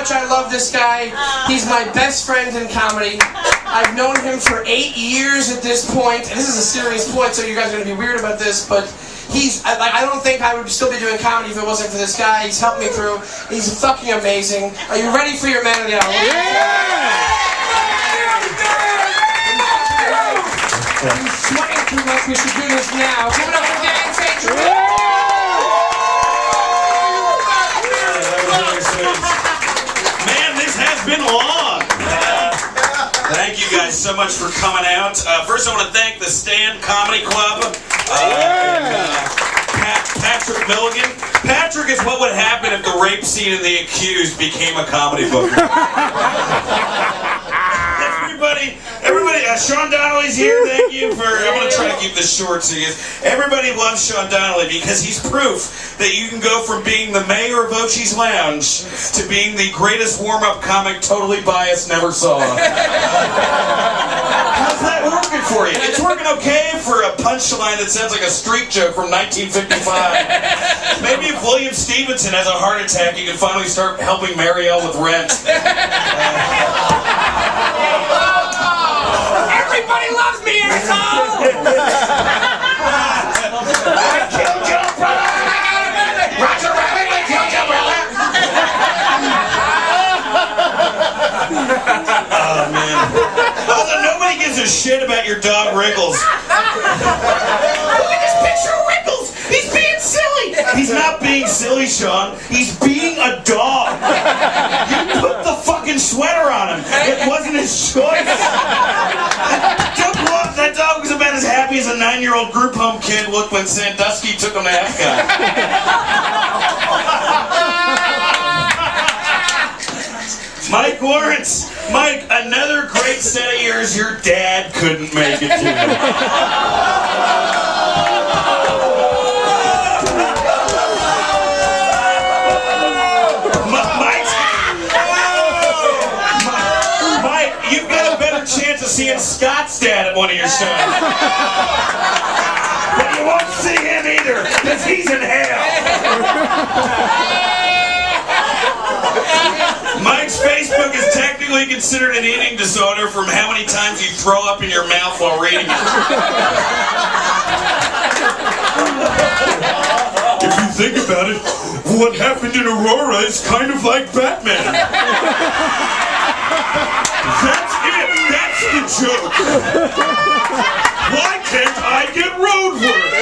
much I love this guy. He's my best friend in comedy. I've known him for 8 years at this point, and this is a serious point, so you guys are going to be weird about this, but I don't think I would still be doing comedy if it wasn't for this guy. He's helped me through. He's fucking amazing. Are you ready for your Man of the Hour? Yeah! He's sweating too much. We should do this now. Give it up for Dan St. Man, this has been long. Thank you guys so much for coming out. First, I want to thank the Stand Comedy Club. Patrick Milligan. Patrick is what would happen if the rape scene in The Accused became a comedy book. Everybody, Sean Donnelly's here. Thank you for. I'm going to try to keep this short so you guys. Everybody loves Sean Donnelly because he's proof that you can go from being the mayor of Ochi's Lounge to being the greatest warm-up comic totally biased never saw. How's that working for you? It's working okay for a punchline that sounds like a street joke from 1955. Maybe if William Stevenson has a heart attack, you can finally start helping Marielle with rent. Everybody loves me, asshole! I killed your brother! I got it! Roger Rabbit, I killed your brother! Oh, man. Also, nobody gives a shit about your dog, Wriggles. Look at this picture of Wriggles! He's being silly! He's not being silly, Sean. He's being a dog. You put the fucking sweater on him. It wasn't his choice. That dog was about as happy as a 9-year-old group home kid looked when Sandusky took him to Epcot. Mike Lawrence. Mike, another great set of years your dad couldn't make it to. Chance of seeing Scott's dad at one of your shows. But you won't see him either, because he's in hell. Mike's Facebook is technically considered an eating disorder from how many times you throw up in your mouth while reading it. If you think about it, what happened in Aurora is kind of like Batman. That's it! That's the joke! Why can't I get road work?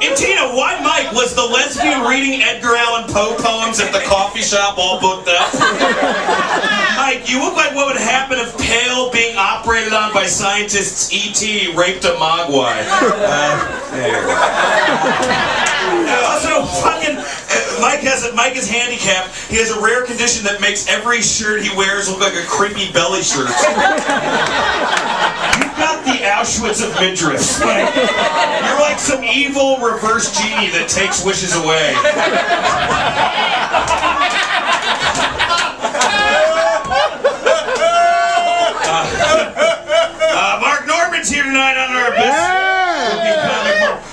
Adina, why Mike was the lesbian reading Edgar Allan Poe poems at the coffee shop all booked up? Mike, you look like what would happen if Pale being operated on by scientists E.T. raped a mogwai. There you go. Also, fucking, Mike is handicapped. He has a rare condition that makes every shirt he wears look like a creepy belly shirt. You've got the Auschwitz of midriffs. You're like some evil reverse genie that takes wishes away. Mark Norman's here tonight on our best.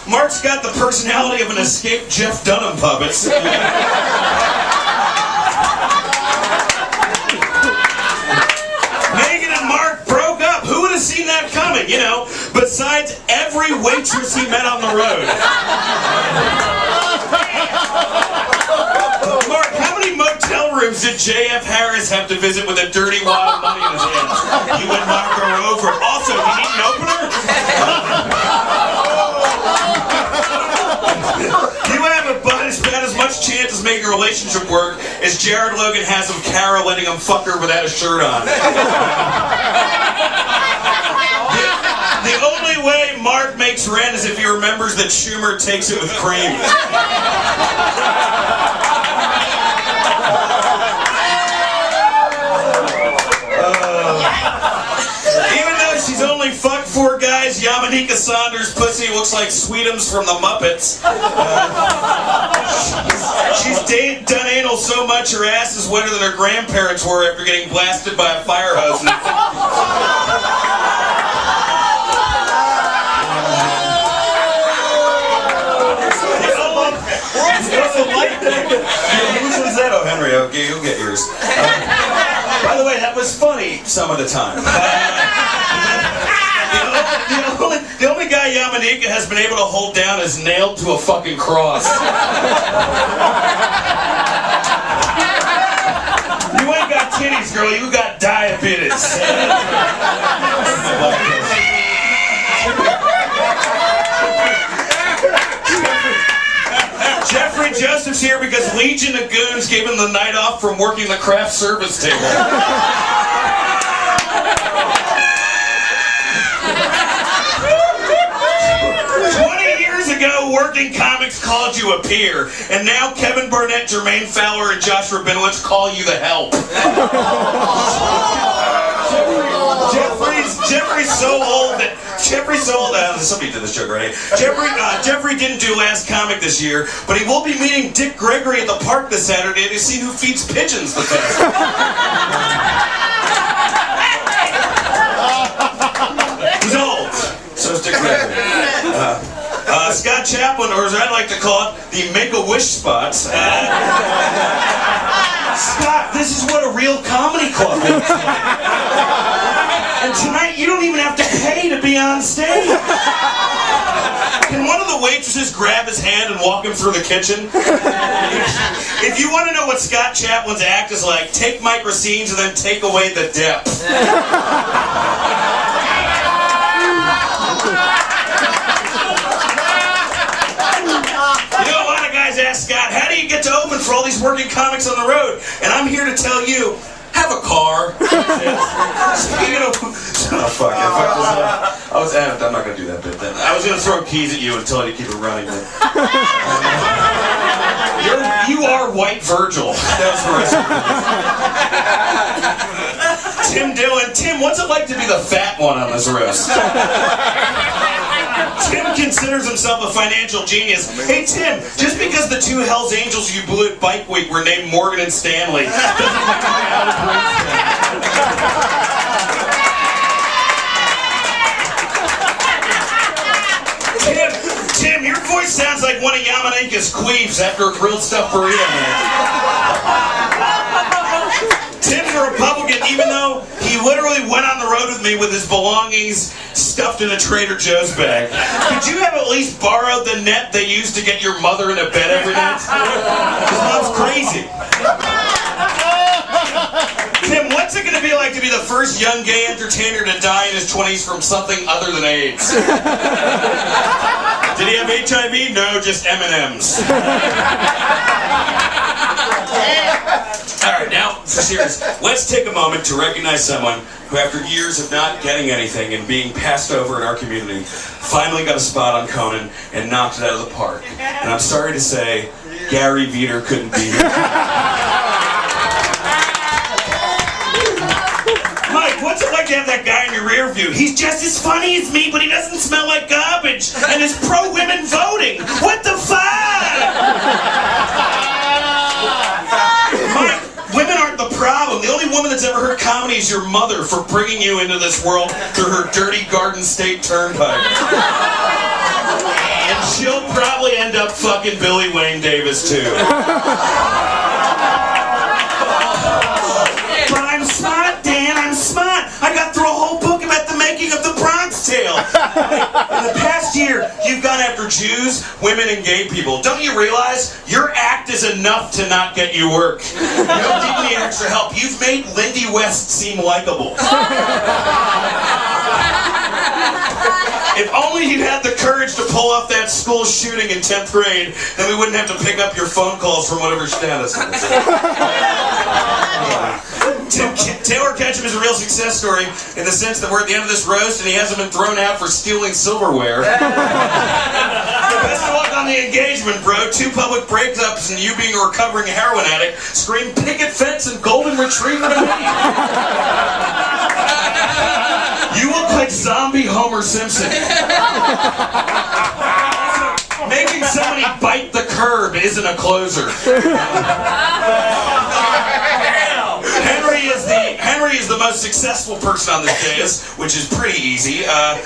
Mark's got the personality of an escaped Jeff Dunham puppet. Megan and Mark broke up. Who would have seen that coming, you know? Besides every waitress he met on the road. Mark, how many motel rooms did J.F. Harris have to visit with a dirty wad of money in his hands? You would knock her over. Also, do you need an opener? You have about as much chance as making a relationship work as Jared Logan has of Kara letting him fuck her without a shirt on. The only way Mark makes rent is if he remembers that Schumer takes it with cream. Even though she's only fucked 4 guys, Yamanika Saunders' pussy looks like Sweetums from the Muppets. She's done anal so much her ass is wetter than her grandparents were after getting blasted by a fire hose. years. By the way, that was funny some of the time. The only guy Yamanika has been able to hold down is nailed to a fucking cross. You ain't got titties, girl. You got diabetes. Jeffrey Joseph's here because Legion of Goons gave him the night off from working the craft service table. 20 years ago, Working Comics called you a peer, and now Kevin Barnett, Germain Fowler, and Josh Rabinowitz call you the help. Jeffrey's so old that somebody did this joke already. Jeffrey didn't do last comic this year, but he will be meeting Dick Gregory at the park this Saturday to see who feeds pigeons the best. He's old. So is Dick Gregory. Scott Chaplin, or as I like to call it, the Make-A-Wish spots. Scott, this is what a real comedy club looks like. And tonight, you don't even have to pay to be on stage. Can one of the waitresses grab his hand and walk him through the kitchen? If you want to know what Scott Chaplin's act is like, take Mike Racine's and then take away the depth. You know, a lot of guys ask Scott, how do you get to open for all these working comics on the road? And I'm here to tell you, have a car. Speaking of... Oh, fuck. I fucked this up. I was amped. I'm not going to do that bit then. I was going to throw keys at you and tell you to keep it running. But... you are White Virgil. That was the rest of it. Tim Dillon. Tim, what's it like to be the fat one on this roast? Tim considers himself a financial genius. Hey, Tim, just because the two Hells Angels you blew at Bike Week were named Morgan and Stanley doesn't mean how to bring Tim, your voice sounds like one of Yamanenka's queefs after a grilled stuffed burrito. Tim's a Republican, even though he literally went on the road with me with his belongings stuffed in a Trader Joe's bag. Could you have at least borrowed the net they used to get your mother into bed every night? His mom's crazy. Tim, what's it going to be like to be the first young gay entertainer to die in his 20s from something other than AIDS? Did he have HIV? No, just M&Ms. All right, now, for serious, let's take a moment to recognize someone who, after years of not getting anything and being passed over in our community, finally got a spot on Conan and knocked it out of the park. And I'm sorry to say, Gary Veter couldn't be here. Mike, what's it like to have that guy in your rear view? He's just as funny as me, but he doesn't smell like garbage, and is pro-women voting. What the fuck? Mike, women aren't the problem. The only woman that's ever heard comedy is your mother for bringing you into this world through her dirty Garden State Turnpike. And she'll probably end up fucking Billy Wayne Davis, too. But I'm smart, Dan, I'm smart. I got through a whole book about the making of the Bronx Tale. In the past year, you've gone after Jews, women, and gay people. Don't you realize your act is enough to not get you work? You don't need any extra help. You've made Lindy West seem likable. If only you had the courage to pull off that school shooting in 10th grade, then we wouldn't have to pick up your phone calls from whatever status. Taylor Ketchum is a real success story in the sense that we're at the end of this roast and he hasn't been thrown out for stealing silverware. Best of luck on the engagement, bro. 2 public breakups and you being a recovering heroin addict scream picket fence and golden retriever to me. You look like zombie Homer Simpson. Making somebody bite the curb isn't a Closer. Henry 3 is the most successful person on this dais, which is pretty easy. I'm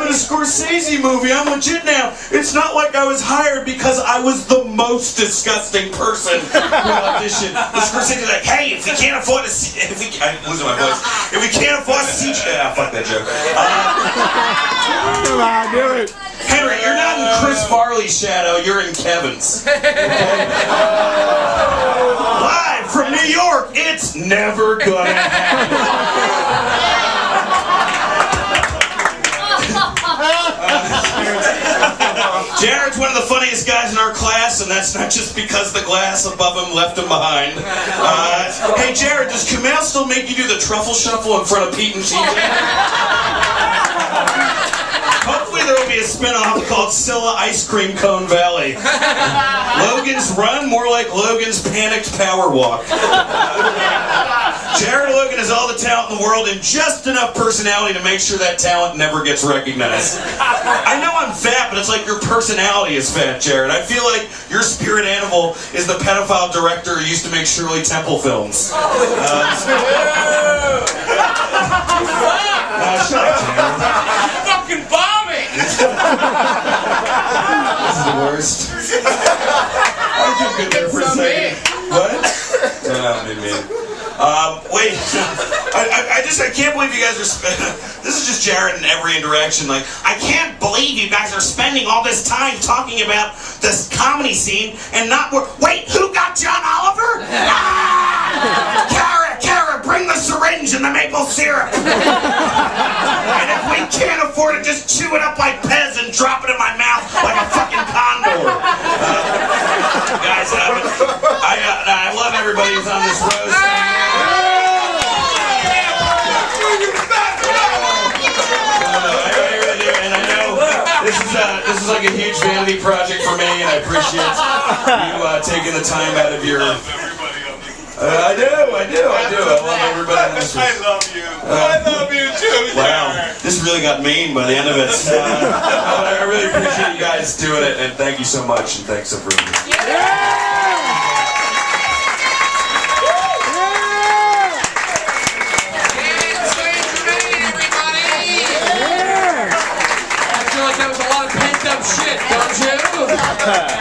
in a Scorsese movie. I'm legit now. It's not like I was hired because I was the most disgusting person who auditioned. The Scorsese's like, hey, if we can't afford I'm losing my voice. If we can't afford CGI, fuck that joke. Come on, do it. Henry, you're not in Chris Farley's shadow. You're in Kevin's. Live from New York, it's never gonna happen. Jared's one of the funniest guys in our class, and that's not just because the glass above him left him behind. Hey, Jared, does Kumail still make you do the truffle shuffle in front of Pete and TJ? Hopefully there will be a spin-off called Scylla Ice Cream Cone Valley. Logan's Run, more like Logan's Panicked Power Walk. Jared Logan has all the talent in the world and just enough personality to make sure that talent never gets recognized. I know I'm fat, but it's like your personality is fat, Jared. I feel like your spirit animal is the pedophile director who used to make Shirley Temple films. Shut up, Jared. Fucking bombing! This is the worst. I was good there for a second. What? No, I didn't mean it. Wait. I can't believe you guys are this is just Jared in every interaction. Like, I can't believe you guys are spending all this time talking about this comedy scene and not wait, who got John Oliver? Kara, bring the syringe and the maple syrup. And if we can't afford it, just chew it up like Pez and drop it in my mouth like a fucking condor. Guys, I love everybody who's on this roast. This is like a huge vanity project for me, and I appreciate you taking the time out of your. I do. I love everybody on this. I love you. I love you too. Wow, this really got mean by the end of it. I really appreciate you guys doing it, and thank you so much, and thanks for being here. That was a lot of pent up shit, don't you?